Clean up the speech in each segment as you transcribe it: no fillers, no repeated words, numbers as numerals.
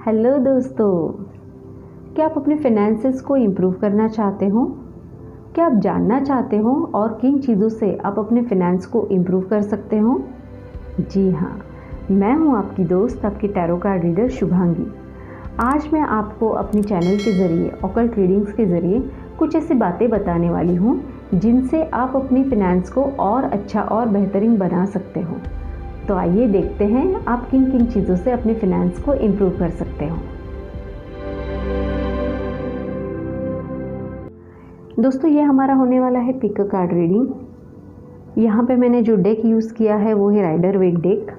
Hello दोस्तों, क्या आप अपने फिनेंसेस को इम्प्रूव करना चाहते हो? क्या आप जानना चाहते हो और किन चीज़ों से आप अपने फिनेंस को इम्प्रूव कर सकते हो? जी हाँ, मैं हूँ आपकी दोस्त, आपकी टैरो कार्ड रीडर शुभांगी। आज मैं आपको अपनी चैनल के ज़रिए, ऑकल्ट रीडिंग्स के ज़रिए कुछ ऐसी बातें बताने वाली हूँ जिनसे आप अपनी फिनेंस को और अच्छा और बेहतरीन बना सकते हो। तो आइए देखते हैं आप किन किन चीज़ों से अपने फिनेंस को इम्प्रूव कर सकते हो। दोस्तों, ये हमारा होने वाला है पिक अ कार्ड रीडिंग। यहाँ पे मैंने जो डेक यूज़ किया है वो है राइडर वेट डेक।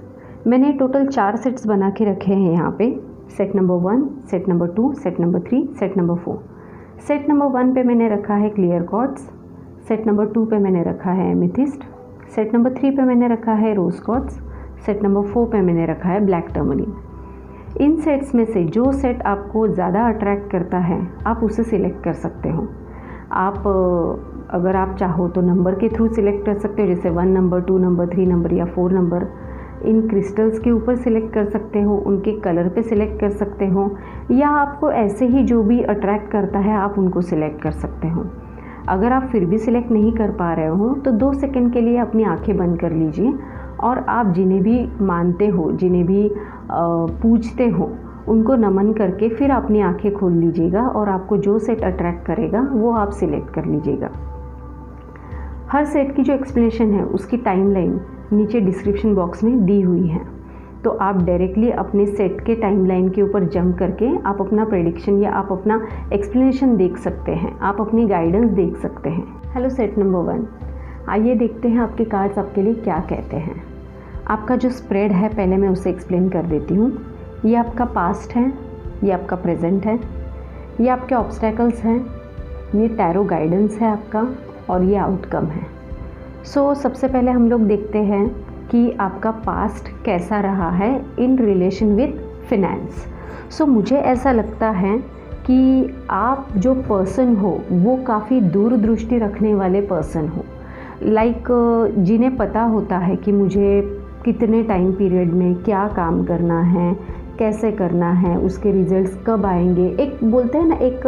मैंने टोटल 4 सेट्स बना के रखे हैं यहाँ पे। Set number 1, set number 2, set number 3, set number 4। Set number 1 पे मैंने रखा है क्लियर क्वार्ट्ज। सेट नंबर 2 पे मैंने रखा है एमेथिस्ट। सेट नंबर 3 पे मैंने रखा है रोज क्वार्ट्ज। सेट नंबर 4 पे मैंने रखा है ब्लैक टर्मलिन। इन सेट्स में से जो सेट आपको ज़्यादा अट्रैक्ट करता है आप उसे सिलेक्ट कर सकते हो। आप अगर आप चाहो तो नंबर के थ्रू सिलेक्ट कर सकते हो, जैसे 1 नंबर, 2 नंबर, 3 नंबर या 4 नंबर। इन क्रिस्टल्स के ऊपर सिलेक्ट कर सकते हो, उनके कलर पे सिलेक्ट कर सकते हो, या आपको ऐसे ही जो भी अट्रैक्ट करता है आप उनको सिलेक्ट कर सकते हो। अगर आप फिर भी सिलेक्ट नहीं कर पा रहे हो तो 2 सेकंड के लिए अपनी आंखें बंद कर लीजिए और आप जिन्हें भी मानते हो, जिन्हें भी पूजते हो, उनको नमन करके फिर अपनी आंखें खोल लीजिएगा और आपको जो सेट अट्रैक्ट करेगा वो आप सिलेक्ट कर लीजिएगा। हर सेट की जो एक्सप्लेनेशन है उसकी टाइमलाइन नीचे डिस्क्रिप्शन बॉक्स में दी हुई है, तो आप डायरेक्टली अपने सेट के टाइमलाइन के ऊपर जंप करके आप अपना प्रेडिक्शन या आप अपना एक्सप्लेनेशन देख सकते हैं, आप अपनी गाइडेंस देख सकते हैं। हेलो सेट नंबर 1, आइए देखते हैं आपके कार्ड्स आपके लिए क्या कहते हैं। आपका जो स्प्रेड है पहले मैं उसे एक्सप्लेन कर देती हूँ। ये आपका पास्ट है, ये आपका प्रेजेंट है, ये आपके ऑब्स्टैकल्स हैं, ये टैरो गाइडेंस है आपका, और ये आउटकम है। सो सबसे पहले हम लोग देखते हैं कि आपका पास्ट कैसा रहा है इन रिलेशन विथ फिनेंस। सो मुझे ऐसा लगता है कि आप जो पर्सन हो वो काफ़ी दूरदृष्टि रखने वाले पर्सन हो। जिन्हें पता होता है कि मुझे कितने टाइम पीरियड में क्या काम करना है, कैसे करना है, उसके रिजल्ट्स कब आएंगे। एक बोलते हैं ना, एक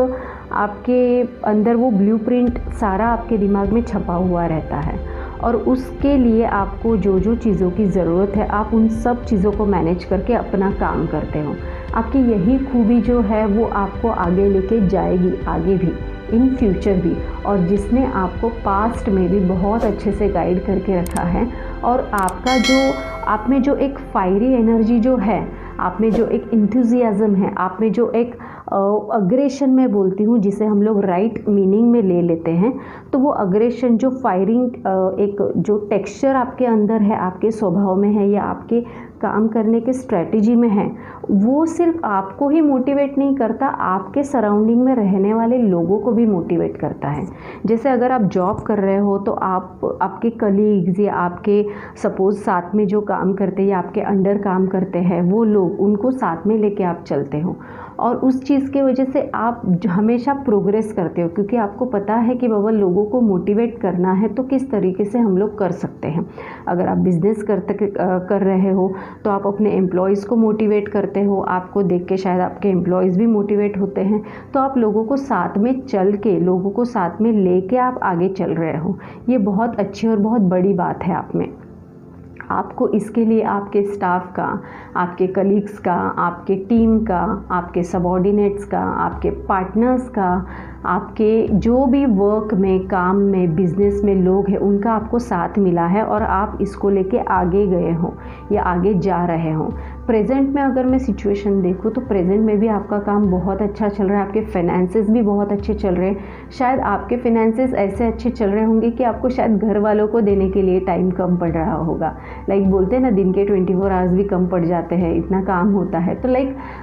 आपके अंदर वो ब्लूप्रिंट सारा आपके दिमाग में छपा हुआ रहता है और उसके लिए आपको जो जो चीज़ों की ज़रूरत है आप उन सब चीज़ों को मैनेज करके अपना काम करते हो। आपकी यही खूबी जो है वो आपको आगे लेके जाएगी, आगे भी, इन फ्यूचर भी, और जिसने आपको पास्ट में भी बहुत अच्छे से गाइड करके रखा है। और आपका जो आप में जो एक फायरी एनर्जी जो है, आप में जो एक इंथुजियाज़म है, आप में जो एक अग्रेशन में बोलती हूँ जिसे हम लोग राइट मीनिंग में ले लेते हैं, तो वो अग्रेशन जो फायरिंग एक जो टेक्सचर आपके अंदर है, आपके स्वभाव में है या आपके काम करने के स्ट्रेटजी में है, वो सिर्फ आपको ही मोटिवेट नहीं करता, आपके सराउंडिंग में रहने वाले लोगों को भी मोटिवेट करता है। जैसे अगर आप जॉब कर रहे हो तो आपके कलीग्स या आपके सपोज साथ में जो काम करते हैं या आपके अंडर काम करते हैं वो लोग, उनको साथ में लेके आप चलते हो और उस चीज़ की वजह से आप हमेशा प्रोग्रेस करते हो, क्योंकि आपको पता है कि बाबा लोगों को मोटिवेट करना है तो किस तरीके से हम लोग कर सकते हैं। अगर आप बिज़नेस कर रहे हो तो आप अपने एम्प्लॉयज़ को मोटिवेट करते हो, आपको देख के शायद आपके एम्प्लॉयज़ भी मोटिवेट होते हैं, तो आप लोगों को साथ में चल के, लोगों को साथ में लेके आप आगे चल रहे हो। ये बहुत अच्छी और बहुत बड़ी बात है आप में। आपको इसके लिए आपके स्टाफ का, आपके कलीग्स का, आपके टीम का, आपके सबऑर्डिनेट्स का, आपके पार्टनर्स का, आपके जो भी वर्क में, काम में, बिजनेस में लोग हैं, उनका आपको साथ मिला है और आप इसको लेके आगे गए हो या आगे जा रहे हो। प्रेजेंट में अगर मैं सिचुएशन देखूँ तो प्रेजेंट में भी आपका काम बहुत अच्छा चल रहा है, आपके फाइनेंसेस भी बहुत अच्छे चल रहे हैं। शायद आपके फाइनेंसेस ऐसे अच्छे चल रहे होंगे कि आपको शायद घर वालों को देने के लिए टाइम कम पड़ रहा होगा। बोलते हैं ना, दिन के 24 आवर्स भी कम पड़ जाते हैं, इतना काम होता है। तो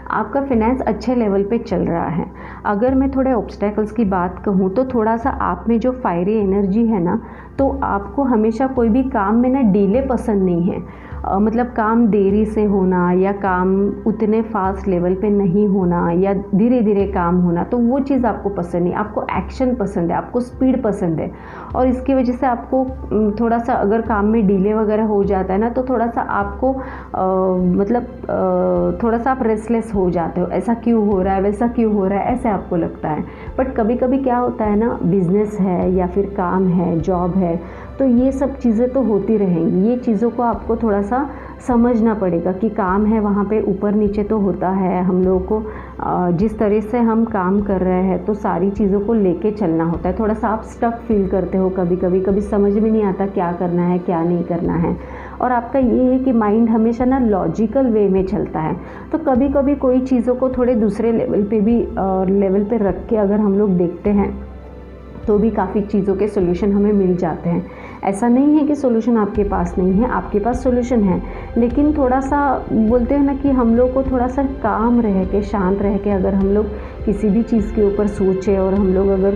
आपका फाइनेंस अच्छे लेवल पे चल रहा है। अगर मैं थोड़े ऑब्स्टैकल्स की बात कहूँ तो थोड़ा सा आप में जो फायरी एनर्जी है ना, तो आपको हमेशा कोई भी काम में ना डिले पसंद नहीं है। मतलब काम देरी से होना या काम उतने फास्ट लेवल पे नहीं होना या धीरे धीरे काम होना, तो वो चीज़ आपको पसंद नहीं। आपको एक्शन पसंद है, आपको स्पीड पसंद है, और इसकी वजह से आपको थोड़ा सा अगर काम में डिले वगैरह हो जाता है ना, तो थोड़ा सा आपको थोड़ा सा आप रेस्टलेस हो जाते हो, ऐसा क्यों हो रहा है, वैसा क्यों हो रहा है, ऐसे आपको लगता है। बट कभी कभी क्या होता है ना, बिजनेस है या फिर काम है, जॉब है, तो ये सब चीज़ें तो होती रहेंगी। ये चीज़ों को आपको थोड़ा सा समझना पड़ेगा कि काम है, वहाँ पे ऊपर नीचे तो होता है। हम लोगों को जिस तरह से हम काम कर रहे हैं तो सारी चीज़ों को लेके चलना होता है। थोड़ा सा आप स्टक फील करते हो कभी कभी, कभी समझ में नहीं आता क्या करना है क्या नहीं करना है। और आपका ये है कि माइंड हमेशा ना लॉजिकल वे में चलता है, तो कभी कभी कोई चीज़ों को थोड़े दूसरे लेवल पे भी लेवल पे रख के अगर हम लोग देखते हैं तो भी काफ़ी चीज़ों के सोल्यूशन हमें मिल जाते हैं। ऐसा नहीं है कि सोल्यूशन आपके पास नहीं है, आपके पास सोल्यूशन है, लेकिन थोड़ा सा बोलते हैं ना कि हम लोग को थोड़ा सा काम रह के, शांत रह के अगर हम लोग किसी भी चीज़ के ऊपर सोचें और हम लोग अगर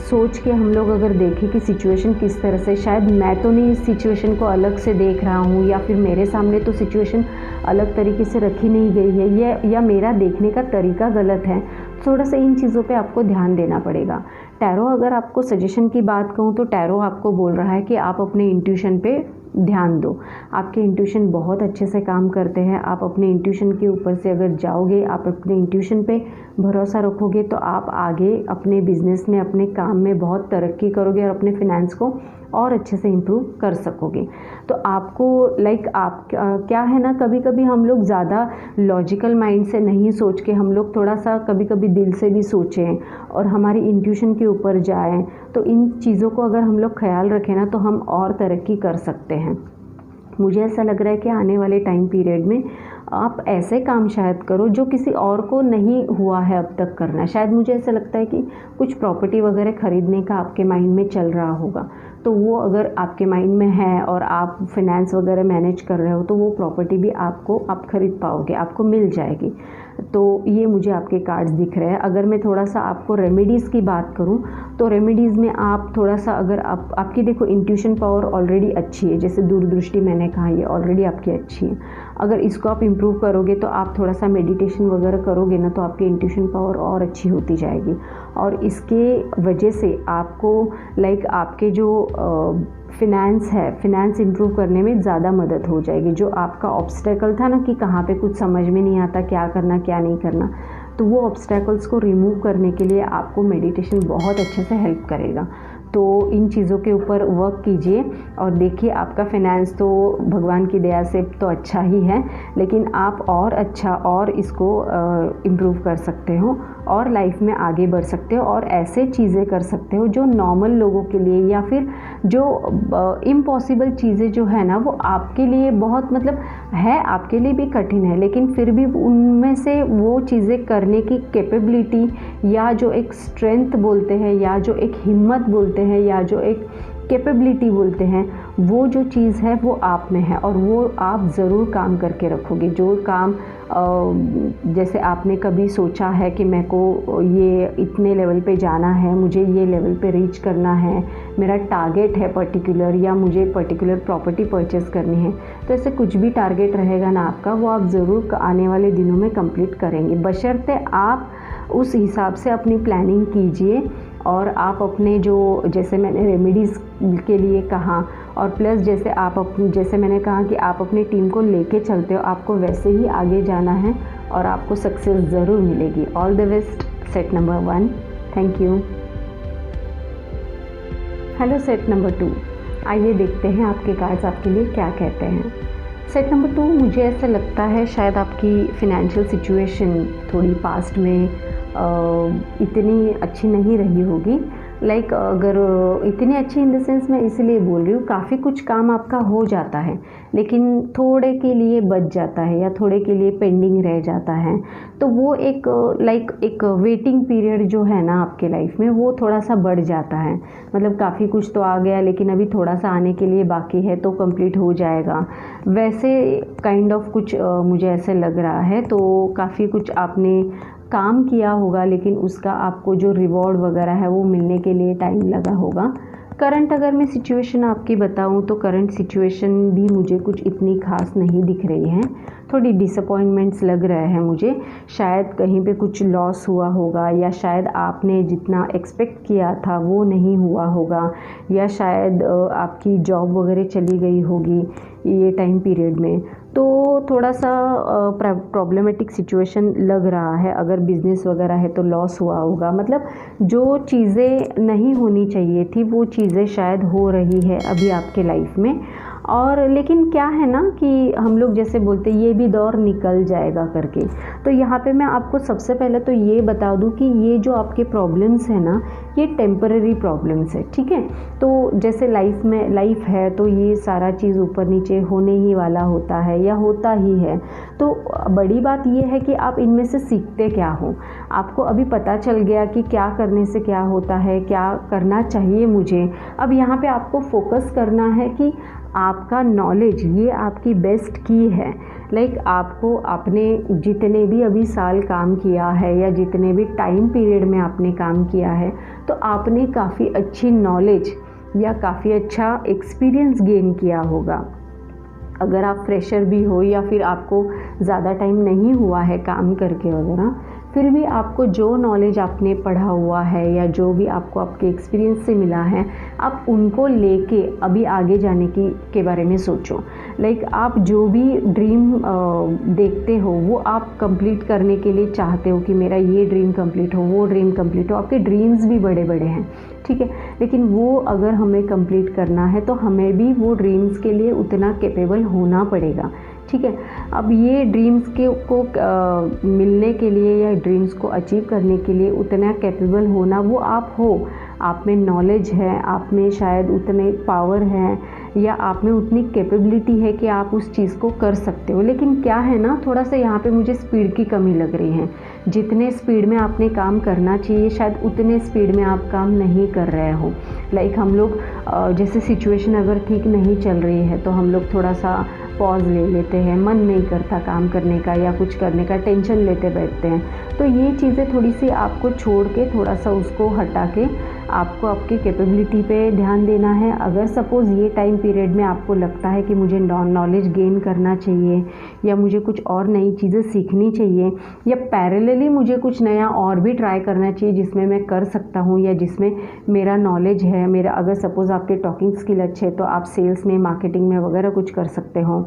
सोच के हम लोग अगर देखें कि सिचुएशन किस तरह से, शायद मैं तो नहीं इस सिचुएशन को अलग से देख रहा हूँ, या फिर मेरे सामने तो सिचुएशन अलग तरीके से रखी नहीं गई है, या मेरा देखने का तरीका गलत है। थोड़ा सा इन चीज़ों पे आपको ध्यान देना पड़ेगा। टैरो अगर आपको सजेशन की बात कहूँ तो टैरो आपको बोल रहा है कि आप अपने इंट्यूशन पे ध्यान दो। आपके इंट्यूशन बहुत अच्छे से काम करते हैं। आप अपने इंट्यूशन के ऊपर से अगर जाओगे, आप अपने इंट्यूशन पे भरोसा रखोगे, तो आप आगे अपने बिजनेस में, अपने काम में बहुत तरक्की करोगे और अपने फिनेंस को और अच्छे से इम्प्रूव कर सकोगे। तो आपको आप क्या है ना, कभी कभी हम लोग ज़्यादा लॉजिकल माइंड से नहीं सोच के हम लोग थोड़ा सा कभी कभी दिल से भी सोचें और हमारी इंट्यूशन के ऊपर जाएं, तो इन चीज़ों को अगर हम लोग ख्याल रखें ना, तो हम और तरक्की कर सकते हैं। मुझे ऐसा लग रहा है कि आने वाले टाइम पीरियड में आप ऐसे काम शायद करो जो किसी और को नहीं हुआ है अब तक करना। शायद मुझे ऐसा लगता है कि कुछ प्रॉपर्टी वगैरह ख़रीदने का आपके माइंड में चल रहा होगा, तो वो अगर आपके माइंड में है और आप फिनेंस वगैरह मैनेज कर रहे हो, तो वो प्रॉपर्टी भी आप ख़रीद पाओगे, आपको मिल जाएगी। तो ये मुझे आपके कार्ड्स दिख रहे हैं। अगर मैं थोड़ा सा आपको रेमेडीज़ की बात करूं, तो रेमेडीज़ में आप थोड़ा सा अगर आपकी देखो इंट्यूशन पावर ऑलरेडी अच्छी है, जैसे दूरदृष्टि मैंने कहा, ये ऑलरेडी आपकी अच्छी है। अगर इसको आप इम्प्रूव करोगे, तो आप थोड़ा सा मेडिटेशन वगैरह करोगे ना, तो आपकी इंट्यूशन पावर और अच्छी होती जाएगी, और इसके वजह से आपको आपके जो फिनेंस है, फिनेंस इंप्रूव करने में ज़्यादा मदद हो जाएगी। जो आपका ऑब्स्टेकल था ना कि कहाँ पे कुछ समझ में नहीं आता, क्या करना क्या नहीं करना, तो वो ऑब्स्टेकल्स को रिमूव करने के लिए आपको मेडिटेशन बहुत अच्छे से हेल्प करेगा। तो इन चीज़ों के ऊपर वर्क कीजिए और देखिए, आपका फिनेंस तो भगवान की दया से तो अच्छा ही है, लेकिन आप और अच्छा और इसको इम्प्रूव कर सकते हो और लाइफ में आगे बढ़ सकते हो, और ऐसे चीज़ें कर सकते हो जो नॉर्मल लोगों के लिए या फिर जो इम्पॉसिबल चीज़ें जो है ना, वो आपके लिए बहुत है, आपके लिए भी कठिन है, लेकिन फिर भी उनमें से वो चीज़ें करने की कैपेबिलिटी, या जो एक स्ट्रेंथ बोलते हैं, या जो एक हिम्मत बोलते हैं, या जो एक कैपेबिलिटी बोलते हैं, वो जो चीज़ है वो आप में है, और वो आप ज़रूर काम करके रखोगे। जो काम जैसे आपने कभी सोचा है कि मेरे को ये इतने लेवल पे जाना है, मुझे ये लेवल पे रीच करना है, मेरा टारगेट है पर्टिकुलर, या मुझे पर्टिकुलर प्रॉपर्टी परचेज़ करनी है, तो ऐसे कुछ भी टारगेट रहेगा ना आपका, वो आप ज़रूर आने वाले दिनों में कंप्लीट करेंगे, बशर्ते आप उस हिसाब से अपनी प्लानिंग कीजिए। और आप अपने जो, जैसे मैंने रेमेडीज़ के लिए कहा, और प्लस जैसे मैंने कहा कि आप अपनी टीम को लेके चलते हो, आपको वैसे ही आगे जाना है और आपको सक्सेस ज़रूर मिलेगी। All the best set number 1। Thank you. Hello set number 2, आइए देखते हैं आपके कार्ड्स आपके लिए क्या कहते हैं। सेट नंबर 2, मुझे ऐसा लगता है शायद आपकी फ़िनेंशियल सिचुएशन थोड़ी पास्ट में इतनी अच्छी नहीं रही होगी। अगर इतनी अच्छी इन द सेंस, मैं इसलिए बोल रही हूँ, काफ़ी कुछ काम आपका हो जाता है, लेकिन थोड़े के लिए बच जाता है या थोड़े के लिए पेंडिंग रह जाता है, तो वो एक वेटिंग पीरियड जो है ना आपके लाइफ में, वो थोड़ा सा बढ़ जाता है। काफ़ी कुछ तो आ गया, लेकिन अभी थोड़ा सा आने के लिए बाकी है, तो कंप्लीट हो जाएगा, वैसे काइंड ऑफ कुछ मुझे ऐसे लग रहा है। तो काफ़ी कुछ आपने काम किया होगा, लेकिन उसका आपको जो रिवॉर्ड वगैरह है वो मिलने के लिए टाइम लगा होगा। करंट अगर मैं सिचुएशन आपकी बताऊं तो करंट सिचुएशन भी मुझे कुछ इतनी खास नहीं दिख रही है। थोड़ी डिसअपॉइंटमेंट्स लग रहे हैं मुझे, शायद कहीं पे कुछ लॉस हुआ होगा, या शायद आपने जितना एक्सपेक्ट किया था वो नहीं हुआ होगा, या शायद आपकी जॉब वगैरह चली गई होगी ये टाइम पीरियड में। तो थोड़ा सा प्रॉब्लमेटिक सिचुएशन लग रहा है। अगर बिज़नेस वगैरह है तो लॉस हुआ होगा, मतलब जो चीज़ें नहीं होनी चाहिए थी वो चीज़ें शायद हो रही है अभी आपके लाइफ में। और लेकिन क्या है ना कि हम लोग जैसे बोलते ये भी दौर निकल जाएगा करके। तो यहाँ पे मैं आपको सबसे पहले तो ये बता दूँ कि ये जो आपके प्रॉब्लम्स है ना, ये टेम्पररी प्रॉब्लम्स है, ठीक है। तो जैसे लाइफ है तो ये सारा चीज़ ऊपर नीचे होने ही वाला होता है या होता ही है। तो बड़ी बात ये है कि आप इनमें से सीखते क्या हो। आपको अभी पता चल गया कि क्या करने से क्या होता है, क्या करना चाहिए मुझे। अब यहाँ पे आपको फोकस करना है कि आपका नॉलेज ये आपकी बेस्ट की है। लाइक आपको आपने जितने भी अभी साल काम किया है या जितने भी टाइम पीरियड में आपने काम किया है, तो आपने काफ़ी अच्छी नॉलेज या काफ़ी अच्छा एक्सपीरियंस गेन किया होगा। अगर आप फ्रेशर भी हो या फिर आपको ज़्यादा टाइम नहीं हुआ है काम करके वगैरह, फिर भी आपको जो नॉलेज आपने पढ़ा हुआ है या जो भी आपको आपके एक्सपीरियंस से मिला है, आप उनको लेके अभी आगे जाने के बारे में सोचो। लाइक आप जो भी ड्रीम देखते हो वो आप कंप्लीट करने के लिए चाहते हो कि मेरा ये ड्रीम कंप्लीट हो, वो ड्रीम कंप्लीट हो। आपके ड्रीम्स भी बड़े बड़े हैं, ठीक है, लेकिन वो अगर हमें कंप्लीट करना है तो हमें भी वो ड्रीम्स के लिए उतना कैपेबल होना पड़ेगा, ठीक है। अब ये ड्रीम्स को मिलने के लिए या ड्रीम्स को अचीव करने के लिए उतना कैपेबल होना वो आप हो। आप में नॉलेज है, आप में शायद उतने पावर है या आप में उतनी कैपेबिलिटी है कि आप उस चीज़ को कर सकते हो। लेकिन क्या है ना, थोड़ा सा यहाँ पे मुझे स्पीड की कमी लग रही है। जितने स्पीड में आपने काम करना चाहिए शायद उतने स्पीड में आप काम नहीं कर रहे हो। लाइक हम लोग जैसे सिचुएशन अगर ठीक नहीं चल रही है तो हम लोग थोड़ा सा पॉज ले लेते हैं, मन नहीं करता काम करने का या कुछ करने का, टेंशन लेते बैठते हैं। तो ये चीज़ें थोड़ी सी आपको छोड़ के थोड़ा सा उसको हटा के आपको आपकी कैपेबिलिटी पे ध्यान देना है। अगर सपोज़ ये टाइम पीरियड में आपको लगता है कि मुझे नॉलेज गेन करना चाहिए या मुझे कुछ और नई चीज़ें सीखनी चाहिए या पैरेलली मुझे कुछ नया और भी ट्राई करना चाहिए जिसमें मैं कर सकता हूँ या जिसमें मेरा नॉलेज है, मेरा अगर सपोज़ आपके टॉकिंग स्किल अच्छे है तो आप सेल्स में, मार्केटिंग में वगैरह कुछ कर सकते हो।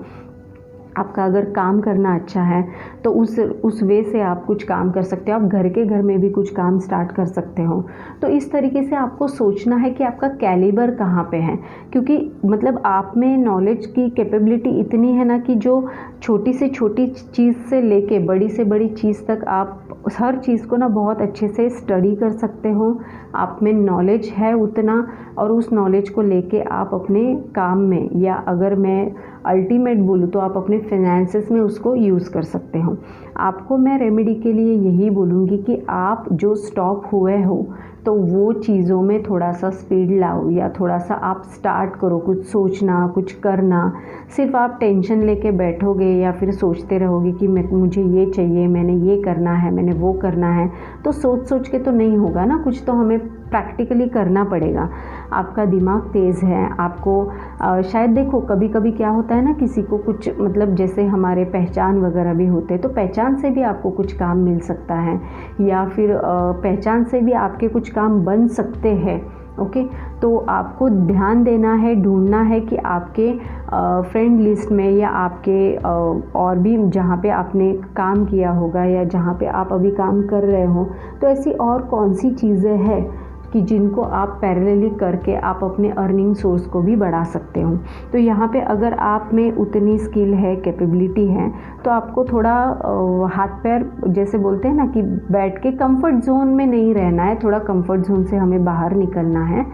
आपका अगर काम करना अच्छा है तो उस वे से आप कुछ काम कर सकते हो। आप घर में भी कुछ काम स्टार्ट कर सकते हो। तो इस तरीके से आपको सोचना है कि आपका कैलिबर कहाँ पे है, क्योंकि मतलब आप में नॉलेज की कैपेबिलिटी इतनी है ना कि जो छोटी से छोटी चीज़ से लेके बड़ी से बड़ी चीज़ तक आप हर चीज़ को ना बहुत अच्छे से स्टडी कर सकते हो। आप में नॉलेज है उतना, और उस नॉलेज को लेके आप अपने काम में या अगर मैं अल्टीमेट बोलूँ तो आप अपने फाइनेंसेस में उसको यूज़ कर सकते हो। आपको मैं रेमेडी के लिए यही बोलूँगी कि आप जो स्टॉप हुए हो तो वो चीज़ों में थोड़ा सा स्पीड लाओ या थोड़ा सा आप स्टार्ट करो कुछ सोचना, कुछ करना। सिर्फ आप टेंशन लेके बैठोगे या फिर सोचते रहोगे कि मुझे ये चाहिए, मैंने ये करना है, मैंने वो करना है, तो सोच के तो नहीं होगा ना, कुछ तो हमें प्रैक्टिकली करना पड़ेगा। आपका दिमाग तेज़ है, आपको शायद देखो कभी कभी क्या होता है ना, किसी को कुछ मतलब जैसे हमारे पहचान वगैरह भी होते हैं तो पहचान से भी आपको कुछ काम मिल सकता है या फिर पहचान से भी आपके कुछ काम बन सकते हैं। ओके, तो आपको ध्यान देना है, ढूंढना है कि आपके फ्रेंड लिस्ट में या आपके और भी जहाँ पे आपने काम किया होगा या जहाँ पे आप अभी काम कर रहे हो, तो ऐसी और कौन सी चीज़ें हैं कि जिनको आप पैरेलली करके आप अपने अर्निंग सोर्स को भी बढ़ा सकते हो। तो यहाँ पे अगर आप में उतनी स्किल है, कैपेबिलिटी है, तो आपको थोड़ा हाथ पैर जैसे बोलते हैं ना कि बैठ के कंफर्ट जोन में नहीं रहना है, थोड़ा कंफर्ट जोन से हमें बाहर निकलना है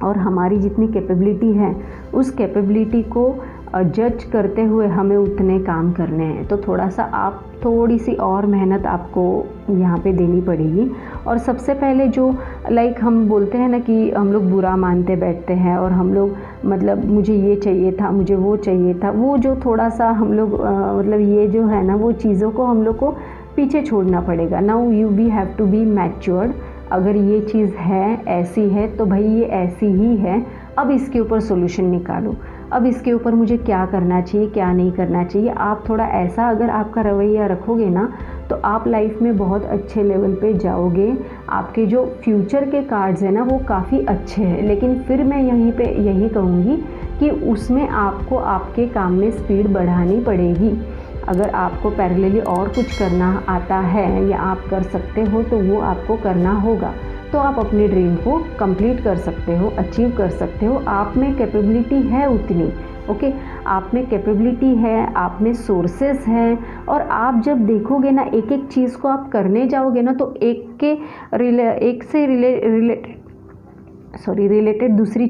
और हमारी जितनी कैपेबिलिटी है उस कैपेबिलिटी को जज करते हुए हमें उतने काम करने हैं। तो थोड़ा सा आप थोड़ी सी और मेहनत आपको यहाँ पे देनी पड़ेगी। और सबसे पहले जो लाइक हम बोलते हैं ना कि हम लोग बुरा मानते बैठते हैं और हम लोग मतलब मुझे ये चाहिए था, मुझे वो चाहिए था, वो जो थोड़ा सा हम लोग मतलब ये जो है ना वो चीज़ों को हम लोग को पीछे छोड़ना पड़ेगा। Now you be have to be matured. अगर ये चीज़ है, ऐसी है, तो भाई ये ऐसी ही है, अब इसके ऊपर सॉल्यूशन निकालो, अब इसके ऊपर मुझे क्या करना चाहिए, क्या नहीं करना चाहिए। आप थोड़ा ऐसा अगर आपका रवैया रखोगे ना, तो आप लाइफ में बहुत अच्छे लेवल पे जाओगे। आपके जो फ्यूचर के कार्ड्स हैं ना, वो काफ़ी अच्छे हैं, लेकिन फिर मैं यहीं पे यही कहूँगी कि उसमें आपको आपके काम में स्पीड बढ़ानी पड़ेगी। अगर आपको पैरेलली और कुछ करना आता है या आप कर सकते हो, तो वो आपको करना होगा, तो आप अपने ड्रीम को कंप्लीट कर सकते हो, अचीव कर सकते हो। आप में कैपेबिलिटी है उतनी, ओके, आप में कैपेबिलिटी है, आप में सोर्सेस हैं, और आप जब देखोगे ना एक एक चीज़ को आप करने जाओगे ना, तो एक से रिलेटेड दूसरी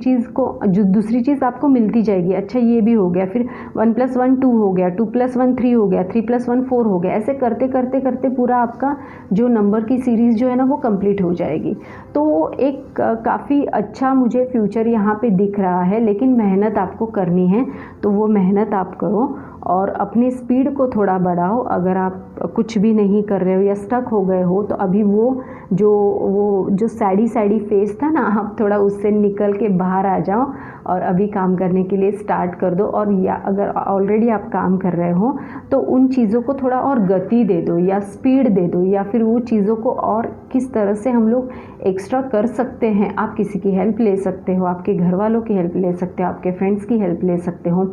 चीज़ आपको मिलती जाएगी। अच्छा ये भी हो गया, फिर 1 + 1 2 हो गया, 2 + 1 3 हो गया, 3 + 1 4 हो गया। ऐसे करते करते करते पूरा आपका जो नंबर की सीरीज़ जो है ना, वो कंप्लीट हो जाएगी। तो एक काफ़ी अच्छा मुझे फ्यूचर यहाँ पे दिख रहा है, लेकिन मेहनत आपको करनी है, तो वो मेहनत आप करो और अपनी स्पीड को थोड़ा बढ़ाओ। अगर आप कुछ भी नहीं कर रहे हो या स्टक हो गए हो, तो अभी वो जो सैडी फेस था ना, आप थोड़ा उससे निकल के बाहर आ जाओ और अभी काम करने के लिए स्टार्ट कर दो। और या अगर ऑलरेडी आप काम कर रहे हो, तो उन चीज़ों को थोड़ा और गति दे दो या स्पीड दे दो, या फिर वो चीज़ों को और किस तरह से हम लोग एक्स्ट्रा कर सकते हैं। आप किसी की हेल्प ले सकते हो, आपके घर वालों की हेल्प ले सकते हो, आपके फ्रेंड्स की हेल्प ले सकते हो।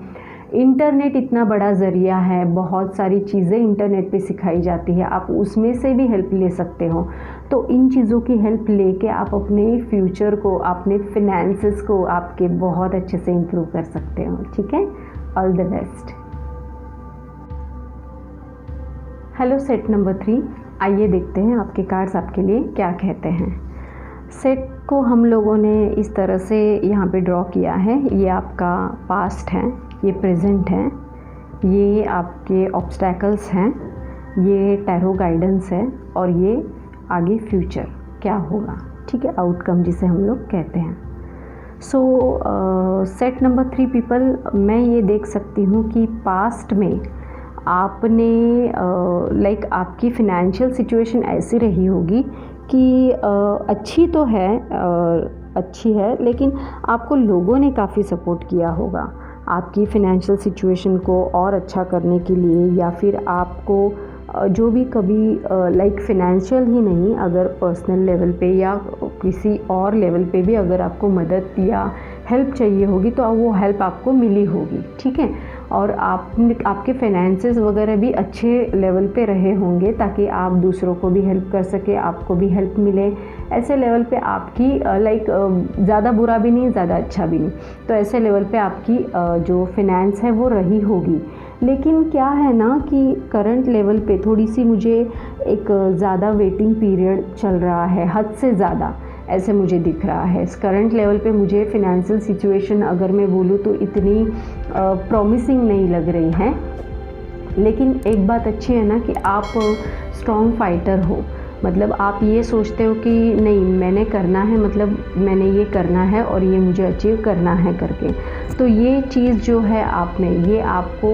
इंटरनेट इतना बड़ा ज़रिया है, बहुत सारी चीज़ें इंटरनेट पे सिखाई जाती है, आप उसमें से भी हेल्प ले सकते हो। तो इन चीज़ों की हेल्प लेके आप अपने फ्यूचर को, अपने फिनेंसेस को आपके बहुत अच्छे से इम्प्रूव कर सकते हो। ठीक है, all the best. Hello set number 3, आइए देखते हैं आपके कार्ड्स आपके लिए क्या कहते हैं। सेट को हम लोगों ने इस तरह से यहाँ पे ड्रॉ किया है। ये आपका पास्ट है, ये प्रेजेंट है, ये आपके ऑब्स्टैकल्स हैं, ये टैरो गाइडेंस है, और ये आगे फ्यूचर क्या होगा। ठीक है, आउटकम जिसे हम लोग कहते हैं। सो सेट नंबर 3 पीपल, मैं ये देख सकती हूँ कि पास्ट में आपने आपकी फिनेंशियल सिचुएशन ऐसी रही होगी कि अच्छी तो है, अच्छी है, लेकिन आपको लोगों ने काफ़ी सपोर्ट किया होगा आपकी फ़िनेंशियल सिचुएशन को और अच्छा करने के लिए, या फिर आपको जो भी कभी फ़िनेंशियल ही नहीं, अगर पर्सनल लेवल पे या किसी और लेवल पे भी अगर आपको मदद या हेल्प चाहिए होगी, तो वो हेल्प आपको मिली होगी। ठीक है, और आपके फाइनेंसेस वगैरह भी अच्छे लेवल पे रहे होंगे, ताकि आप दूसरों को भी हेल्प कर सके, आपको भी हेल्प मिले। ऐसे लेवल पे आपकी ज़्यादा बुरा भी नहीं, ज़्यादा अच्छा भी नहीं, तो ऐसे लेवल पे आपकी जो फाइनेंस है वो रही होगी। लेकिन क्या है ना कि करंट लेवल पे थोड़ी सी मुझे एक ज़्यादा वेटिंग पीरियड चल रहा है, हद से ज़्यादा ऐसे मुझे दिख रहा है। इस करंट लेवल पे मुझे फ़िनेंशियल सिचुएशन अगर मैं बोलूँ तो इतनी प्रॉमिसिंग नहीं लग रही है। लेकिन एक बात अच्छी है ना कि आप स्ट्रॉन्ग फाइटर हो, मतलब आप ये सोचते हो कि नहीं मैंने करना है, मतलब मैंने ये करना है और ये मुझे अचीव करना है करके। तो ये चीज़ जो है आप में, ये आपको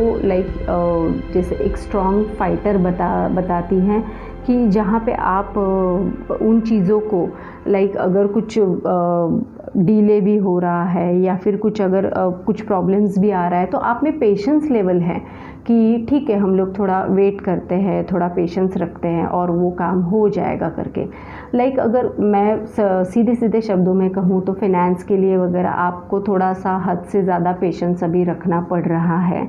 जैसे एक स्ट्रॉन्ग फाइटर बताती हैं कि जहाँ पे आप उन चीज़ों को अगर कुछ डिले भी हो रहा है या फिर कुछ अगर कुछ प्रॉब्लम्स भी आ रहा है, तो आप में पेशेंस लेवल है कि ठीक है हम लोग थोड़ा वेट करते हैं, थोड़ा पेशेंस रखते हैं और वो काम हो जाएगा करके। अगर मैं सीधे सीधे शब्दों में कहूँ तो फाइनेंस के लिए वगैरह आपको थोड़ा सा हद से ज़्यादा पेशेंस अभी रखना पड़ रहा है,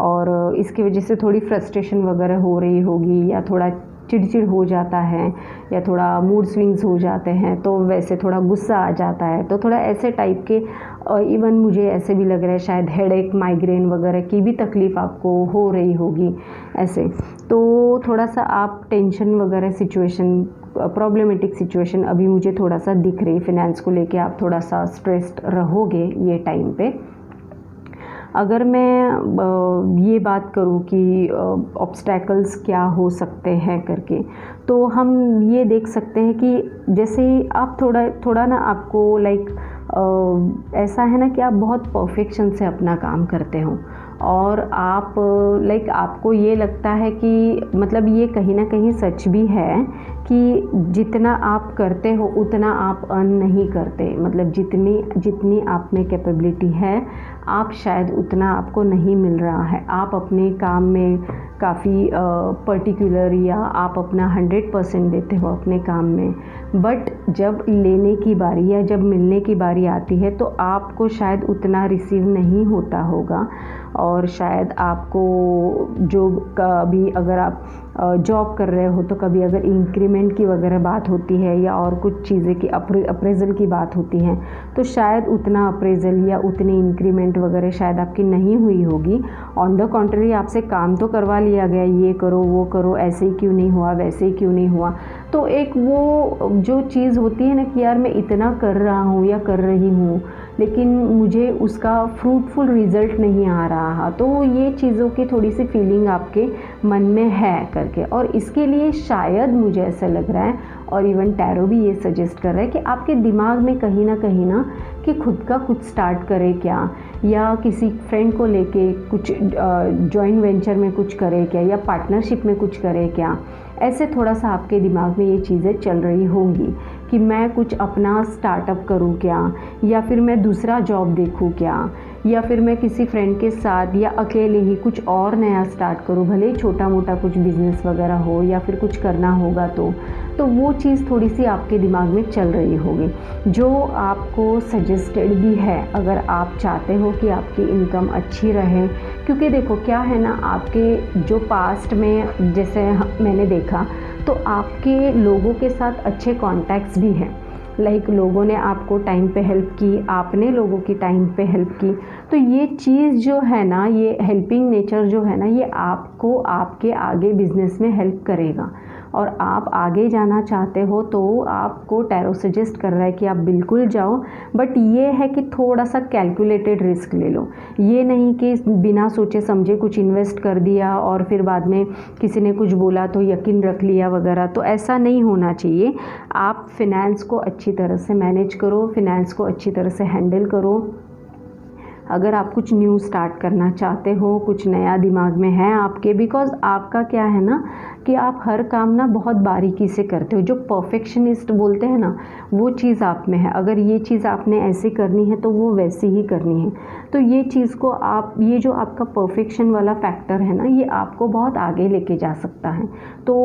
और इसकी वजह से थोड़ी फ्रस्ट्रेशन वगैरह हो रही होगी, या थोड़ा चिड़चिड़ हो जाता है, या थोड़ा मूड स्विंग्स हो जाते हैं, तो वैसे थोड़ा गुस्सा आ जाता है, तो थोड़ा ऐसे टाइप के। इवन मुझे ऐसे भी लग रहा है शायद हेडेक, माइग्रेन वगैरह की भी तकलीफ़ आपको हो रही होगी ऐसे। तो थोड़ा सा आप टेंशन वगैरह सिचुएशन, प्रॉब्लमेटिक सिचुएशन अभी मुझे थोड़ा सा दिख रही, फाइनेंस को लेके आप थोड़ा सा स्ट्रेस्ड रहोगे ये टाइम पे। अगर मैं ये बात करूँ कि ऑब्स्टैकल्स क्या हो सकते हैं करके, तो हम ये देख सकते हैं कि जैसे आप थोड़ा ना आपको ऐसा है ना कि आप बहुत परफेक्शन से अपना काम करते हो, और आप आपको ये लगता है कि मतलब ये कहीं ना कहीं सच भी है कि जितना आप करते हो उतना आप अर्न नहीं करते, मतलब जितनी आप में कैपेबिलिटी है आप शायद उतना आपको नहीं मिल रहा है। आप अपने काम में काफ़ी पर्टिकुलर या आप अपना 100% देते हो अपने काम में, बट जब लेने की बारी या जब मिलने की बारी आती है तो आपको शायद उतना रिसीव नहीं होता होगा। और शायद आपको जो कभी अगर आप जॉब कर रहे हो तो कभी अगर इंक्रीमेंट की वगैरह बात होती है या और कुछ चीज़ें की अप्रेज़ल की बात होती है तो शायद उतना अप्रेज़ल या उतनी इंक्रीमेंट वगैरह शायद आपकी नहीं हुई होगी। ऑन द कॉन्ट्ररी आपसे काम तो करवा लिया गया, ये करो वो करो, ऐसे ही क्यों नहीं हुआ, वैसे ही क्यों नहीं हुआ। तो एक वो जो चीज़ होती है ना कि यार मैं इतना कर रहा हूँ या कर रही हूँ लेकिन मुझे उसका फ्रूटफुल रिज़ल्ट नहीं आ रहा, तो ये चीज़ों की थोड़ी सी फीलिंग आपके मन में है करके। और इसके लिए शायद मुझे ऐसा लग रहा है और इवन टैरो भी ये सजेस्ट कर रहा है कि आपके दिमाग में कहीं ना कि खुद का कुछ स्टार्ट करे क्या, या किसी फ्रेंड को लेके कुछ जॉइंट वेंचर में कुछ करे क्या, या पार्टनरशिप में कुछ करे क्या। ऐसे थोड़ा सा आपके दिमाग में ये चीज़ें चल रही होंगी कि मैं कुछ अपना स्टार्टअप करूं क्या, या फिर मैं दूसरा जॉब देखूं क्या, या फिर मैं किसी फ्रेंड के साथ या अकेले ही कुछ और नया स्टार्ट करूं, भले ही छोटा मोटा कुछ बिज़नेस वगैरह हो या फिर कुछ करना होगा तो वो चीज़ थोड़ी सी आपके दिमाग में चल रही होगी, जो आपको सजेस्टेड भी है अगर आप चाहते हो कि आपकी इनकम अच्छी रहे। क्योंकि देखो क्या है ना, आपके जो पास्ट में जैसे मैंने देखा तो आपके लोगों के साथ अच्छे कॉन्टैक्ट्स भी हैं, लाइक लोगों ने आपको टाइम पे हेल्प की, आपने लोगों की टाइम पे हेल्प की। तो ये चीज़ जो है ना, ये हेल्पिंग नेचर जो है ना, ये आपको आपके आगे बिजनेस में हेल्प करेगा। और आप आगे जाना चाहते हो तो आपको टैरो सजेस्ट कर रहा है कि आप बिल्कुल जाओ, बट ये है कि थोड़ा सा कैलकुलेटेड रिस्क ले लो। ये नहीं कि बिना सोचे समझे कुछ इन्वेस्ट कर दिया और फिर बाद में किसी ने कुछ बोला तो यकीन रख लिया वगैरह, तो ऐसा नहीं होना चाहिए। आप फिनेंस को अच्छी तरह से मैनेज करो, फिनेंस को अच्छी तरह से हैंडल करो। अगर आप कुछ न्यू स्टार्ट करना चाहते हो, कुछ नया दिमाग में है आपके, बिकॉज़ आपका क्या है ना कि आप हर काम ना बहुत बारीकी से करते हो, जो परफेक्शनिस्ट बोलते हैं ना वो चीज़ आप में है। अगर ये चीज़ आपने ऐसे करनी है तो वो वैसी ही करनी है। तो ये चीज़ को आप, ये जो आपका परफेक्शन वाला फैक्टर है ना, ये आपको बहुत आगे लेके जा सकता है। तो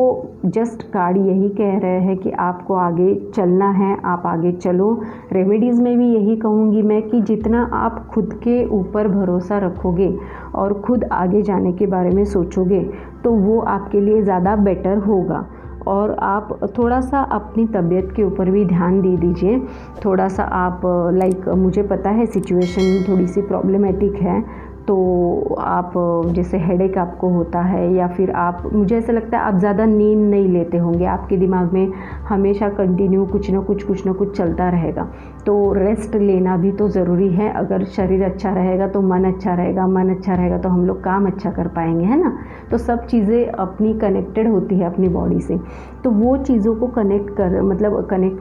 जस्ट कार्ड यही कह रहे हैं कि आपको आगे चलना है, आप आगे चलो। रेमेडीज़ में भी यही कहूँगी मैं कि जितना आप खुद के ऊपर भरोसा रखोगे और खुद आगे जाने के बारे में सोचोगे तो वो आपके लिए ज़्यादा बेटर होगा। और आप थोड़ा सा अपनी तबीयत के ऊपर भी ध्यान दे दीजिए। थोड़ा सा आप लाइक, मुझे पता है सिचुएशन थोड़ी सी प्रॉब्लमेटिक है, तो आप जैसे हेडेक आपको होता है या फिर आप, मुझे ऐसा लगता है आप ज़्यादा नींद नहीं लेते होंगे, आपके दिमाग में हमेशा कंटिन्यू कुछ ना कुछ चलता रहेगा। तो रेस्ट लेना भी तो ज़रूरी है। अगर शरीर अच्छा रहेगा तो मन अच्छा रहेगा, मन अच्छा रहेगा तो हम लोग काम अच्छा कर पाएंगे, है ना। तो सब चीज़ें अपनी कनेक्टेड होती है अपनी बॉडी से, तो वो चीज़ों को कनेक्ट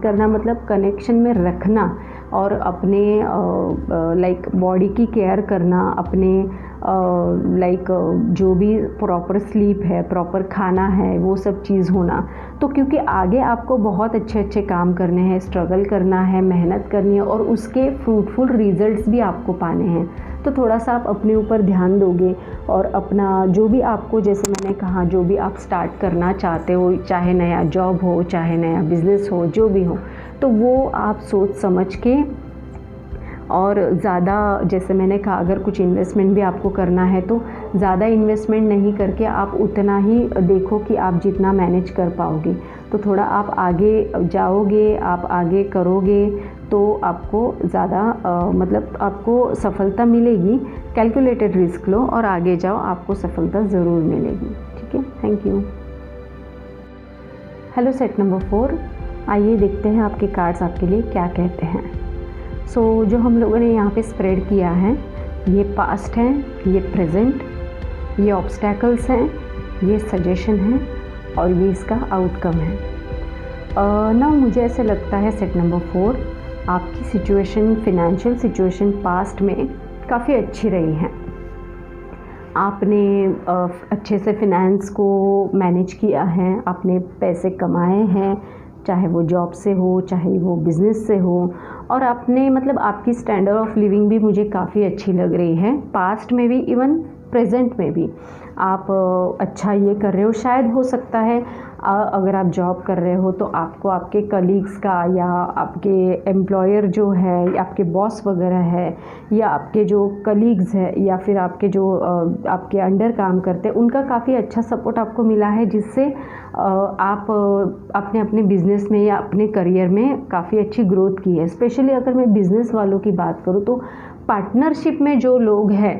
करना मतलब कनेक्शन में रखना और अपने लाइक बॉडी की केयर करना, अपने लाइक जो भी प्रॉपर स्लीप है, प्रॉपर खाना है, वो सब चीज़ होना। तो क्योंकि आगे आपको बहुत अच्छे काम करने हैं, स्ट्रगल करना है, मेहनत करनी है और उसके फ्रूटफुल रिजल्ट्स भी आपको पाने हैं। तो थोड़ा सा आप अपने ऊपर ध्यान दोगे और अपना जो भी आपको, जैसे मैंने कहा, जो भी आप स्टार्ट करना चाहते हो, चाहे नया जॉब हो, चाहे नया बिज़नेस हो, जो भी हो, तो वो आप सोच समझ के और ज़्यादा, जैसे मैंने कहा, अगर कुछ इन्वेस्टमेंट भी आपको करना है तो ज़्यादा इन्वेस्टमेंट नहीं करके आप उतना ही देखो कि आप जितना मैनेज कर पाओगे। तो थोड़ा आप आगे जाओगे, आप आगे करोगे तो आपको ज़्यादा मतलब आपको सफलता मिलेगी। कैलकुलेटेड रिस्क लो और आगे जाओ, आपको सफलता ज़रूर मिलेगी। ठीक है, thank you. Hello set number 4, आइए देखते हैं आपके कार्ड्स आपके लिए क्या कहते हैं। सो जो हम लोगों ने यहाँ पे स्प्रेड किया है, ये पास्ट है, ये प्रेजेंट, ये ऑब्स्टैकल्स हैं, ये सजेशन है और ये इसका आउटकम है। ना मुझे ऐसे लगता है सेट नंबर 4, आपकी सिचुएशन, फिनेंशियल सिचुएशन पास्ट में काफ़ी अच्छी रही है। आपने अच्छे से फिनेंस को मैनेज किया है, आपने पैसे कमाए हैं, चाहे वो जॉब से हो चाहे वो बिज़नेस से हो, और आपने मतलब आपकी स्टैंडर्ड ऑफ लिविंग भी मुझे काफ़ी अच्छी लग रही है, पास्ट में भी इवन प्रेजेंट में भी आप अच्छा ये कर रहे हो। शायद हो सकता है अगर आप जॉब कर रहे हो तो आपको आपके कलीग्स का या आपके एम्प्लॉयर जो है या आपके बॉस वगैरह है या आपके जो कलीग्स है या फिर आपके जो आपके अंडर काम करते हैं उनका काफ़ी अच्छा सपोर्ट आपको मिला है, जिससे आप अपने अपने बिज़नेस में या अपने करियर में काफ़ी अच्छी ग्रोथ की है। स्पेशली अगर मैं बिज़नेस वालों की बात करूँ तो पार्टनरशिप में जो लोग हैं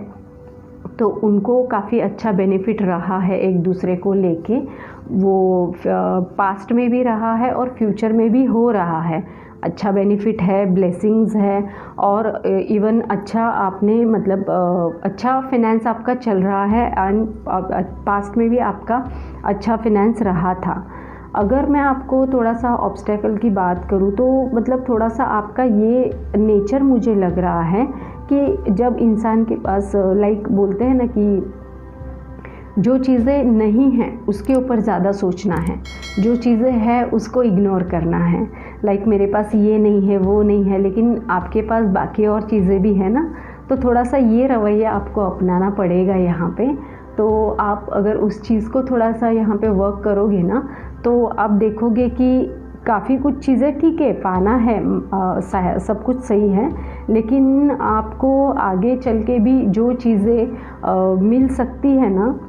तो उनको काफ़ी अच्छा बेनिफिट रहा है एक दूसरे को लेके, वो पास्ट में भी रहा है और फ्यूचर में भी हो रहा है। अच्छा बेनिफिट है, ब्लेसिंग्स है, और इवन अच्छा आपने मतलब अच्छा फिनेंस आपका चल रहा है एंड पास्ट में भी आपका अच्छा फिनेंस रहा था। अगर मैं आपको थोड़ा सा ऑब्स्टेकल की बात करूँ तो मतलब थोड़ा सा आपका ये नेचर मुझे लग रहा है कि जब इंसान के पास लाइक बोलते हैं ना कि जो चीज़ें नहीं हैं उसके ऊपर ज़्यादा सोचना है, जो चीज़ें हैं उसको इग्नोर करना है। लाइक मेरे पास ये नहीं है वो नहीं है, लेकिन आपके पास बाकी और चीज़ें भी है ना, तो थोड़ा सा ये रवैया आपको अपनाना पड़ेगा यहाँ पे। तो आप अगर उस चीज़ को थोड़ा सा यहाँ पे वर्क करोगे ना तो आप देखोगे कि काफ़ी कुछ चीज़ें ठीक है, पाना है, सब कुछ सही है, लेकिन आपको आगे चल के भी जो चीज़ें मिल सकती है ना,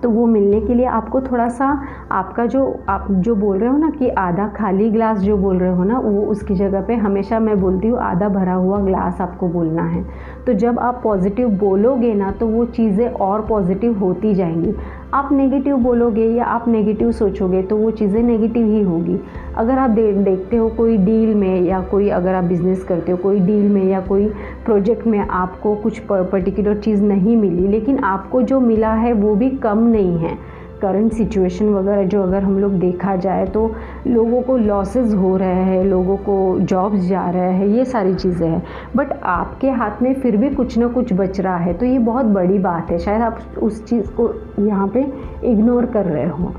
तो वो मिलने के लिए आपको थोड़ा सा आपका जो आप जो बोल रहे हो ना कि आधा खाली ग्लास जो बोल रहे हो ना, वो उसकी जगह पे हमेशा मैं बोलती हूँ आधा भरा हुआ ग्लास आपको बोलना है। तो जब आप पॉजिटिव बोलोगे ना तो वो चीज़ें और पॉजिटिव होती जाएंगी। आप नेगेटिव बोलोगे या आप नेगेटिव सोचोगे तो वो चीज़ें नेगेटिव ही होगी। अगर आप देखते हो कोई डील में या कोई अगर आप बिज़नेस करते हो कोई डील में या कोई प्रोजेक्ट में आपको कुछ पर्टिकुलर चीज़ नहीं मिली, लेकिन आपको जो मिला है वो भी कम नहीं है। करंट सिचुएशन वगैरह जो अगर हम लोग देखा जाए तो लोगों को लॉसेस हो रहे हैं, लोगों को जॉब्स जा रहे हैं, ये सारी चीज़ें हैं, बट आपके हाथ में फिर भी कुछ ना कुछ बच रहा है, तो ये बहुत बड़ी बात है। शायद आप उस चीज़ को यहाँ पे इग्नोर कर रहे हो,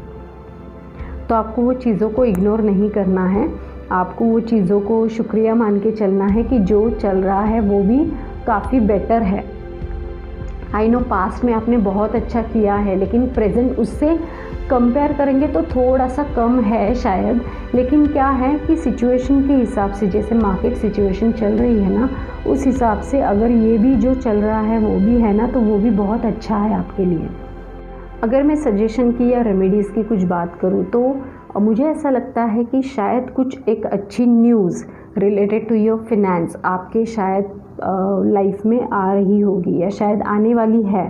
तो आपको वो चीज़ों को इग्नोर नहीं करना है, आपको वो चीज़ों को शुक्रिया मान के चलना है कि जो चल रहा है वो भी काफ़ी बेटर है। आई नो पास्ट में आपने बहुत अच्छा किया है, लेकिन प्रेजेंट उससे कंपेयर करेंगे तो थोड़ा सा कम है शायद, लेकिन क्या है कि सिचुएशन के हिसाब से, जैसे मार्केट सिचुएशन चल रही है ना, उस हिसाब से अगर ये भी जो चल रहा है वो भी है ना, तो वो भी बहुत अच्छा है आपके लिए। अगर मैं सजेशन की या रेमेडीज़ की कुछ बात करूँ तो मुझे ऐसा लगता है कि शायद कुछ एक अच्छी news related to your finance आपके शायद लाइफ में आ रही होगी या शायद आने वाली है,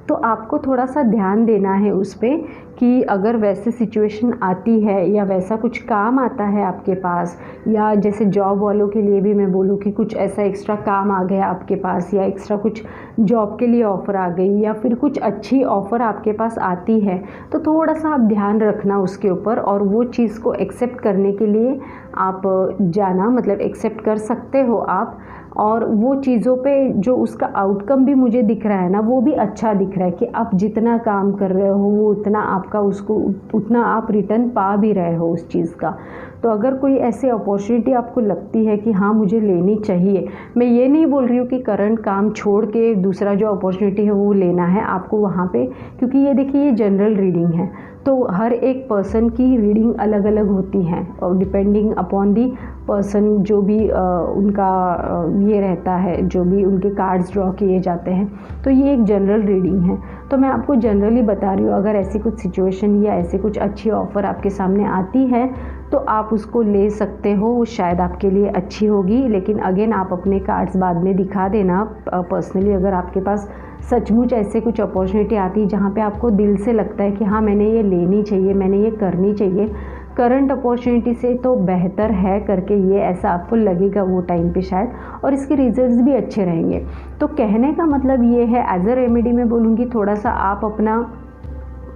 तो आपको थोड़ा सा ध्यान देना है उस पर कि अगर वैसे सिचुएशन आती है या वैसा कुछ काम आता है आपके पास, या जैसे जॉब वालों के लिए भी मैं बोलूँ कि कुछ ऐसा एक्स्ट्रा काम आ गया आपके पास या एक्स्ट्रा कुछ जॉब के लिए ऑफ़र आ गई या फिर कुछ अच्छी ऑफ़र आपके पास आती है, तो थोड़ा सा आप ध्यान रखना उसके ऊपर और वो चीज़ को एक्सेप्ट करने के लिए आप जाना, मतलब एक्सेप्ट कर सकते हो आप। और वो चीज़ों पे जो उसका आउटकम भी मुझे दिख रहा है ना, वो भी अच्छा दिख रहा है कि आप जितना काम कर रहे हो वो उतना आपका उसको उतना आप रिटर्न पा भी रहे हो उस चीज़ का। तो अगर कोई ऐसी अपॉर्चुनिटी आपको लगती है कि हाँ मुझे लेनी चाहिए, मैं ये नहीं बोल रही हूँ कि करंट काम छोड़ के दूसरा जो अपॉर्चुनिटी है वो लेना है आपको वहाँ पे, क्योंकि ये देखिए ये जनरल रीडिंग है, तो हर एक पर्सन की रीडिंग अलग अलग होती है और डिपेंडिंग अपॉन दी पर्सन जो भी उनका ये रहता है, जो भी उनके कार्ड्स ड्रॉ किए जाते हैं, तो ये एक जनरल रीडिंग है। तो मैं आपको जनरली बता रही हूँ, अगर ऐसी कुछ सिचुएशन या ऐसी कुछ अच्छी ऑफ़र आपके सामने आती है तो आप उसको ले सकते हो, वो शायद आपके लिए अच्छी होगी। लेकिन अगेन आप अपने कार्ड्स बाद में दिखा देना पर्सनली, अगर आपके पास सचमुच ऐसे कुछ अपॉर्चुनिटी आती है जहाँ पे आपको दिल से लगता है कि हाँ मैंने ये लेनी चाहिए, मैंने ये करनी चाहिए, करंट अपॉर्चुनिटी से तो बेहतर है करके ये ऐसा आपको लगेगा वो टाइम पे शायद, और इसके रिजल्ट्स भी अच्छे रहेंगे। तो कहने का मतलब ये है, एज अ रेमेडी मैं बोलूँगी थोड़ा सा आप अपना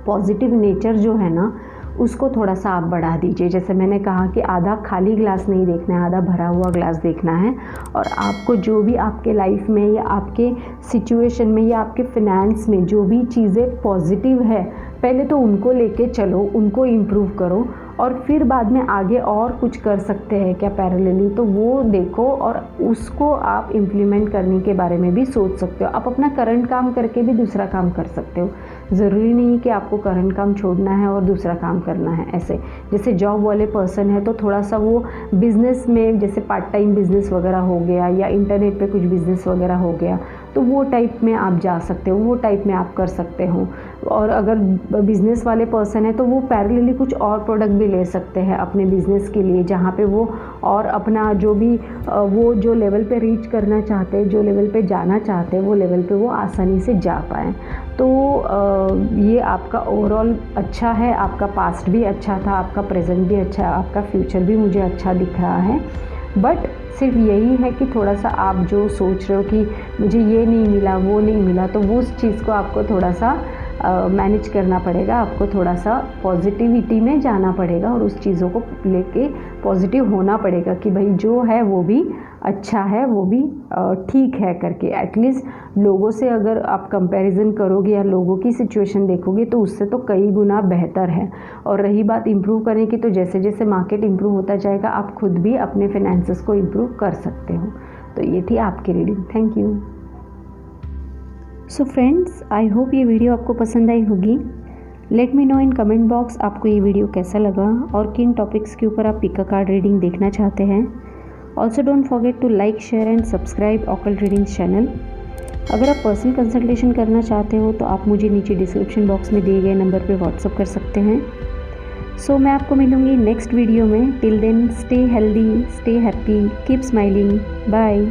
पॉजिटिव नेचर जो है ना उसको थोड़ा सा आप बढ़ा दीजिए। जैसे मैंने कहा कि आधा खाली ग्लास नहीं देखना है, आधा भरा हुआ ग्लास देखना है। और आपको जो भी आपके लाइफ में या आपके सिचुएशन में या आपके फिनेंस में जो भी चीज़ें पॉजिटिव है, पहले तो उनको लेके चलो, उनको इम्प्रूव करो, और फिर बाद में आगे और कुछ कर सकते हैं क्या पैरेलली, तो वो देखो और उसको आप इम्प्लीमेंट करने के बारे में भी सोच सकते हो। आप अपना करंट काम करके भी दूसरा काम कर सकते हो। ज़रूरी नहीं कि आपको करंट काम छोड़ना है और दूसरा काम करना है। ऐसे जैसे जॉब वाले पर्सन है तो थोड़ा सा वो बिज़नेस में, जैसे पार्ट टाइम बिज़नेस वगैरह हो गया या इंटरनेट पे कुछ बिज़नेस वगैरह हो गया, तो वो टाइप में आप जा सकते हो, वो टाइप में आप कर सकते हो। और अगर बिज़नेस वाले पर्सन है तो वो पैरेलली कुछ और प्रोडक्ट भी ले सकते हैं अपने बिज़नेस के लिए, जहाँ पे वो और अपना जो भी वो जो लेवल पे रीच करना चाहते हैं, जो लेवल पे जाना चाहते हैं, वो लेवल पे वो आसानी से जा पाएँ। तो ये आपका ओवरऑल अच्छा है, आपका पास्ट भी अच्छा था, आपका प्रेजेंट भी अच्छा है, आपका फ्यूचर भी मुझे अच्छा दिख रहा है। बट सिर्फ यही है कि थोड़ा सा आप जो सोच रहे हो कि मुझे ये नहीं मिला, वो नहीं मिला, तो वो उस चीज़ को आपको थोड़ा सा मैनेज करना पड़ेगा। आपको थोड़ा सा पॉजिटिविटी में जाना पड़ेगा और उस चीज़ों को लेके पॉजिटिव होना पड़ेगा कि भाई जो है वो भी अच्छा है, वो भी ठीक है करके। एटलीस्ट लोगों से अगर आप कंपैरिजन करोगे या लोगों की सिचुएशन देखोगे तो उससे तो कई गुना बेहतर है। और रही बात इम्प्रूव करने की, तो जैसे जैसे मार्केट इम्प्रूव होता जाएगा आप खुद भी अपने फाइनेंसेस को इम्प्रूव कर सकते हो। तो ये थी आपकी reading. Thank you. So friends, I hope ये वीडियो आपको पसंद आई होगी। Let me know in comment box आपको ये वीडियो कैसा लगा और किन टॉपिक्स के ऊपर आप पिक अ कार्ड रीडिंग देखना चाहते हैं। Also don't forget to like, share and subscribe occult readings channel. अगर आप पर्सनल कंसल्टेशन करना चाहते हो तो आप मुझे नीचे डिस्क्रिप्शन बॉक्स में दिए गए नंबर पर व्हाट्सअप कर सकते हैं। सो मैं आपको मिलूँगी नेक्स्ट वीडियो में। Till then stay healthy, stay happy, keep smiling, bye.